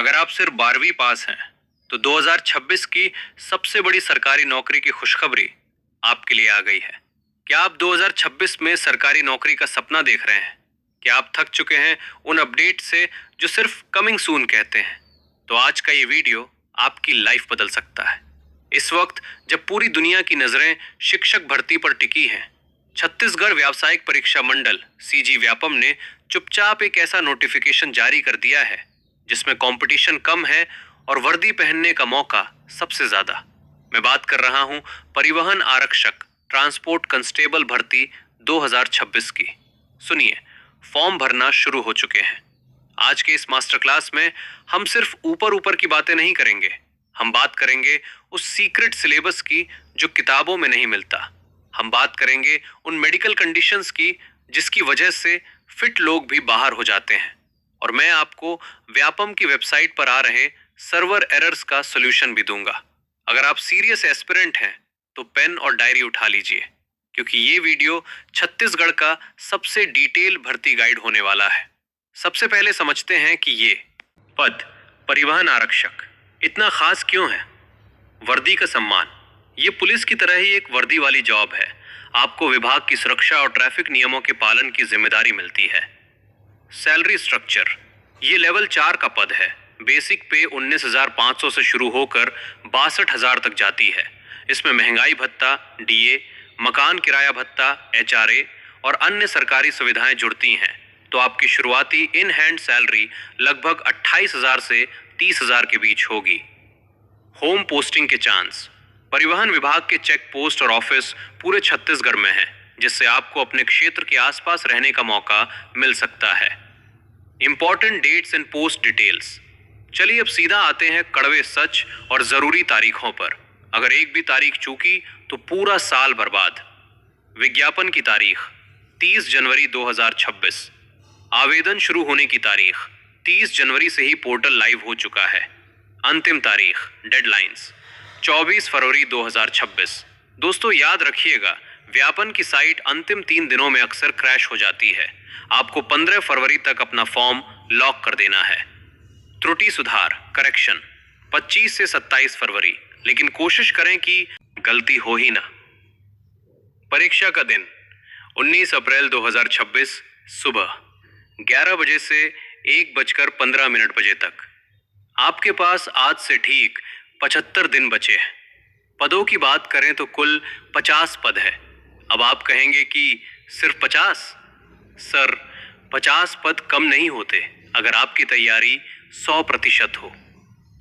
अगर आप सिर्फ 12वीं पास हैं, तो 2026 की सबसे बड़ी सरकारी नौकरी की खुशखबरी आपके लिए आ गई है। क्या आप 2026 में सरकारी नौकरी का सपना देख रहे हैं? क्या आप थक चुके हैं उन अपडेट से जो सिर्फ कमिंग सून कहते हैं? तो आज का ये वीडियो आपकी लाइफ बदल सकता है। इस वक्त जब पूरी दुनिया की नजरें शिक्षक भर्ती पर टिकी हैं, छत्तीसगढ़ व्यावसायिक परीक्षा मंडल सीजी व्यापम ने चुपचाप एक ऐसा नोटिफिकेशन जारी कर दिया है जिसमें कंपटीशन कम है और वर्दी पहनने का मौका सबसे ज्यादा। मैं बात कर रहा हूं परिवहन आरक्षक ट्रांसपोर्ट कंस्टेबल भर्ती 2026 की। सुनिए, फॉर्म भरना शुरू हो चुके हैं। आज के इस मास्टर क्लास में हम सिर्फ ऊपर ऊपर की बातें नहीं करेंगे, हम बात करेंगे उस सीक्रेट सिलेबस की जो किताबों में नहीं मिलता। हम बात करेंगे उन मेडिकल कंडीशंस की जिसकी वजह से फिट लोग भी बाहर हो जाते हैं। और मैं आपको व्यापम की वेबसाइट पर आ रहे सर्वर एरर्स का सॉल्यूशन भी दूंगा। अगर आप सीरियस एस्पिरेंट हैं तो पेन और डायरी उठा लीजिए, क्योंकि ये वीडियो छत्तीसगढ़ का सबसे डिटेल भर्ती गाइड होने वाला है। सबसे पहले समझते हैं कि ये पद परिवहन आरक्षक इतना खास क्यों है। वर्दी का सम्मान, ये पुलिस की तरह ही एक वर्दी वाली जॉब है। आपको विभाग की सुरक्षा और ट्रैफिक नियमों के पालन की जिम्मेदारी मिलती है। सैलरी स्ट्रक्चर, ये लेवल 4 का पद है। बेसिक पे 19,500 से शुरू होकर 62,000 तक जाती है। इसमें महंगाई भत्ता, डीए, मकान किराया भत्ता, एचआरए और अन्य सरकारी सुविधाएं जुड़ती हैं। तो आपकी शुरुआती इन हैंड सैलरी लगभग 28,000 से 30,000 के बीच होगी। होम पोस्टिंग के चांस, परिवहन विभाग के चेक पोस्ट और ऑफिस पूरे छत्तीसगढ़ में है, जिससे आपको अपने क्षेत्र के आसपास रहने का मौका मिल सकता है। Important dates and post details, चलिए अब सीधा आते हैं कड़वे सच और जरूरी तारीखों पर। अगर एक भी तारीख चूकी तो पूरा साल बर्बाद। विज्ञापन की तारीख 30 जनवरी 2026। आवेदन शुरू होने की तारीख 30 जनवरी से ही पोर्टल लाइव हो चुका है। अंतिम तारीख डेडलाइंस 24 फरवरी 2026। दोस्तों याद रखिएगा, व्यापन की साइट अंतिम 3 दिनों में अक्सर क्रैश हो जाती है। आपको 15 फरवरी तक अपना फॉर्म लॉक कर देना है। त्रुटि सुधार करेक्शन 25 से 27 फरवरी, लेकिन कोशिश करें कि गलती हो ही ना। परीक्षा का दिन 19 अप्रैल 2026 सुबह 11 बजे से 1:15 बजे तक। आपके पास आज से ठीक 75 दिन बचे हैं। पदों की बात करें तो कुल 50 पद है। अब आप कहेंगे कि सिर्फ 50? सर, 50 पद कम नहीं होते अगर आपकी तैयारी 100% हो।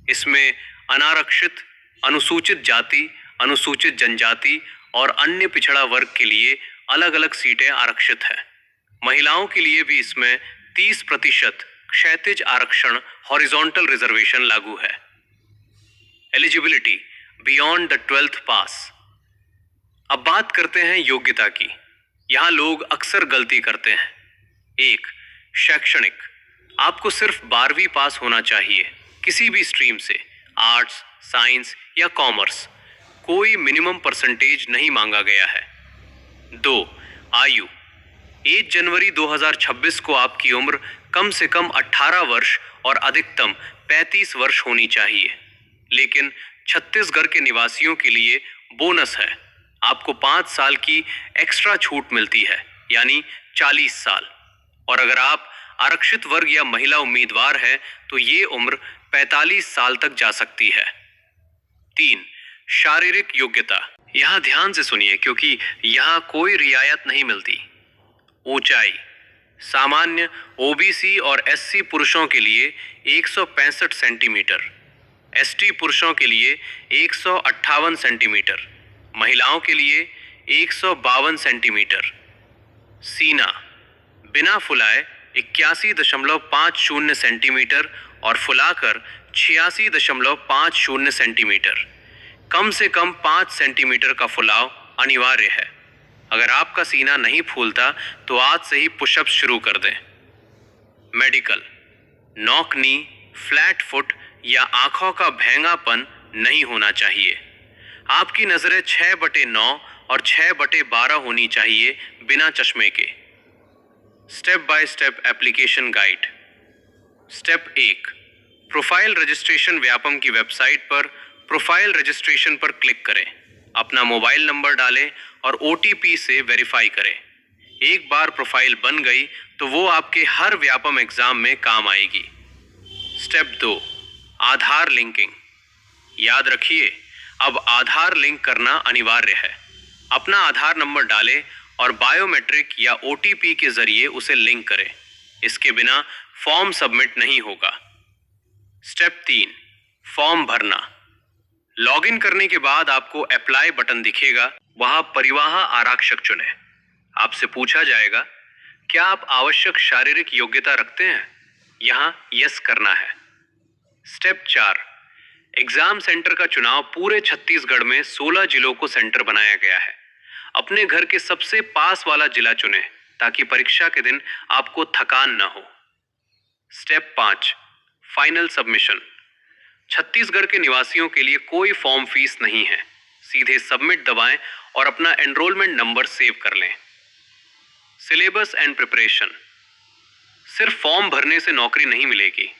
इसमें अनारक्षित, अनुसूचित जाति, अनुसूचित जनजाति और अन्य पिछड़ा वर्ग के लिए अलग अलग सीटें आरक्षित हैं। महिलाओं के लिए भी इसमें 30% क्षैतिज आरक्षण हॉरिजॉन्टल रिजर्वेशन लागू है। एलिजिबिलिटी बियॉन्ड द 12th पास। अब बात करते हैं योग्यता की। यहां लोग अक्सर गलती करते हैं। 1. शैक्षणिक, आपको सिर्फ 12वीं पास होना चाहिए, किसी भी स्ट्रीम से, आर्ट्स, साइंस या कॉमर्स। कोई मिनिमम परसेंटेज नहीं मांगा गया है। 2. आयु, 1 जनवरी 2026 को आपकी उम्र कम से कम 18 वर्ष और अधिकतम 35 वर्ष होनी चाहिए। लेकिन छत्तीसगढ़ के निवासियों के लिए बोनस है, आपको 5 साल की एक्स्ट्रा छूट मिलती है, यानी 40 साल। और अगर आप आरक्षित वर्ग या महिला उम्मीदवार हैं तो ये उम्र 45 साल तक जा सकती है। 3. शारीरिक योग्यता, यहां ध्यान से सुनिए क्योंकि यहां कोई रियायत नहीं मिलती। ऊंचाई, सामान्य ओबीसी और एससी पुरुषों के लिए 165 सेंटीमीटर, एसटी पुरुषों के लिए 158 सेंटीमीटर, महिलाओं के लिए 152 सेंटीमीटर। सीना, बिना फुलाए 81.50 सेंटीमीटर और फुलाकर 86.50 सेंटीमीटर। कम से कम 5 सेंटीमीटर का फुलाव अनिवार्य है। अगर आपका सीना नहीं फूलता तो आज से ही पुशअप्स शुरू कर दें। Medical, knock knee, flat foot या आंखों का भेंगापन नहीं होना चाहिए। आपकी नजरें 6/9 और 6/12 होनी चाहिए बिना चश्मे के। Step by step application guide. Step 1, profile registration Vyapam की वेबसाइट पर प्रोफाइल रजिस्ट्रेशन पर क्लिक करें, अपना मोबाइल नंबर डालें और OTP से वेरीफाई करें। एक बार प्रोफाइल बन गई तो वो आपके हर व्यापम एग्जाम में काम आएगी। स्टेप 2, आधार लिंकिंग। याद रखिए, अब आधार लिंक करना अनिवार्य है। अपना आधार नंबर डालें और बायोमेट्रिक या OTP के जरिए उसे लिंक करें। इसके बिना फॉर्म सबमिट नहीं होगा। स्टेप 3, फॉर्म भरना। लॉगिन करने के बाद आपको अप्लाई बटन दिखेगा, वहां परिवाह आरक्षक चुनें। आपसे पूछा जाएगा, क्या आप आवश्यक शारीरिक योग्यता रखते हैं? यहां यस करना है। स्टेप 4, एग्जाम सेंटर का चुनाव। पूरे छत्तीसगढ़ में 16 जिलों को सेंटर बनाया गया है। अपने घर के सबसे पास वाला जिला चुनें ताकि परीक्षा के दिन आपको थकान न हो। Step 5, final submission. छत्तीसगढ़ के निवासियों के लिए कोई फॉर्म फीस नहीं है। सीधे सबमिट दबाएं और अपना एनरोलमेंट नंबर सेव कर लें। Syllabus and preparation. सिर्फ फॉर्म भरने से नौकरी नहीं मिलेगी।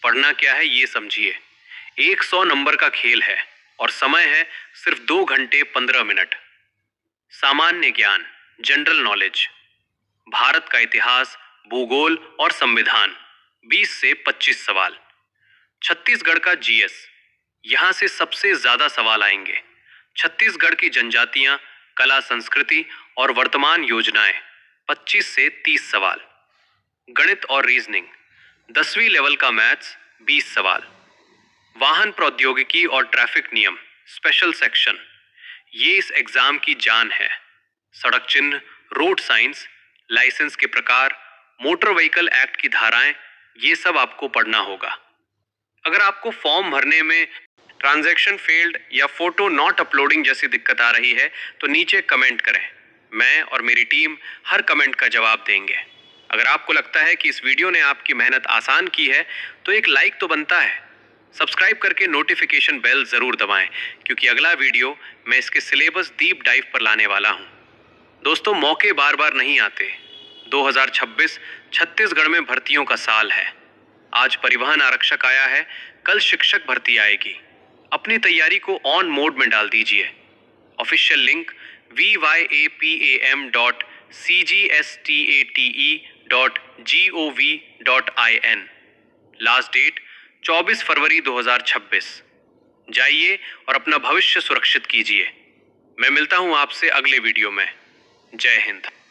पढ़ना क्या है ये समझिए। 100 नंबर का खेल है और समय है सिर्फ 2 घंटे 15 मिनट। सामान्य ज्ञान, जनरल नॉलेज, भारत का इतिहास, भूगोल और संविधान, 20 से 25 सवाल। छत्तीसगढ़ का GS, यहां से सबसे ज्यादा सवाल आएंगे। छत्तीसगढ़ की जनजातियां, कला संस्कृति और वर्तमान योजनाएं, 25 से 30 सवाल। गणित और रीजनिंग, 10वीं लेवल का मैथ्स, 20 सवाल। वाहन प्रौद्योगिकी और ट्रैफिक नियम, स्पेशल सेक्शन, ये इस एग्जाम की जान है। सड़क चिन्ह, रोड साइंस, लाइसेंस के प्रकार, मोटर व्हीकल एक्ट की धाराएं, ये सब आपको पढ़ना होगा। अगर आपको फॉर्म भरने में ट्रांजैक्शन फेल्ड या फोटो नॉट अपलोडिंग जैसी दिक्कत आ रही है तो नीचे कमेंट करें। मैं और मेरी टीम हर कमेंट का जवाब देंगे। अगर आपको लगता है कि इस वीडियो ने आपकी मेहनत आसान की है तो एक लाइक तो बनता है। सब्सक्राइब करके नोटिफिकेशन बेल जरूर दबाएं, क्योंकि अगला वीडियो मैं इसके सिलेबस डीप डाइव पर लाने वाला हूं। दोस्तों, मौके बार बार नहीं आते। 2026 छत्तीसगढ़ में भर्तियों का साल है। आज परिवहन आरक्षक आया है, कल शिक्षक भर्ती आएगी। अपनी तैयारी को ऑन मोड में डाल दीजिए। Official link vyapam.cgstate.gov.in। Last date 24 फरवरी 2026। जाइए और अपना भविष्य सुरक्षित कीजिए। मैं मिलता हूं आपसे अगले वीडियो में। जय हिंद।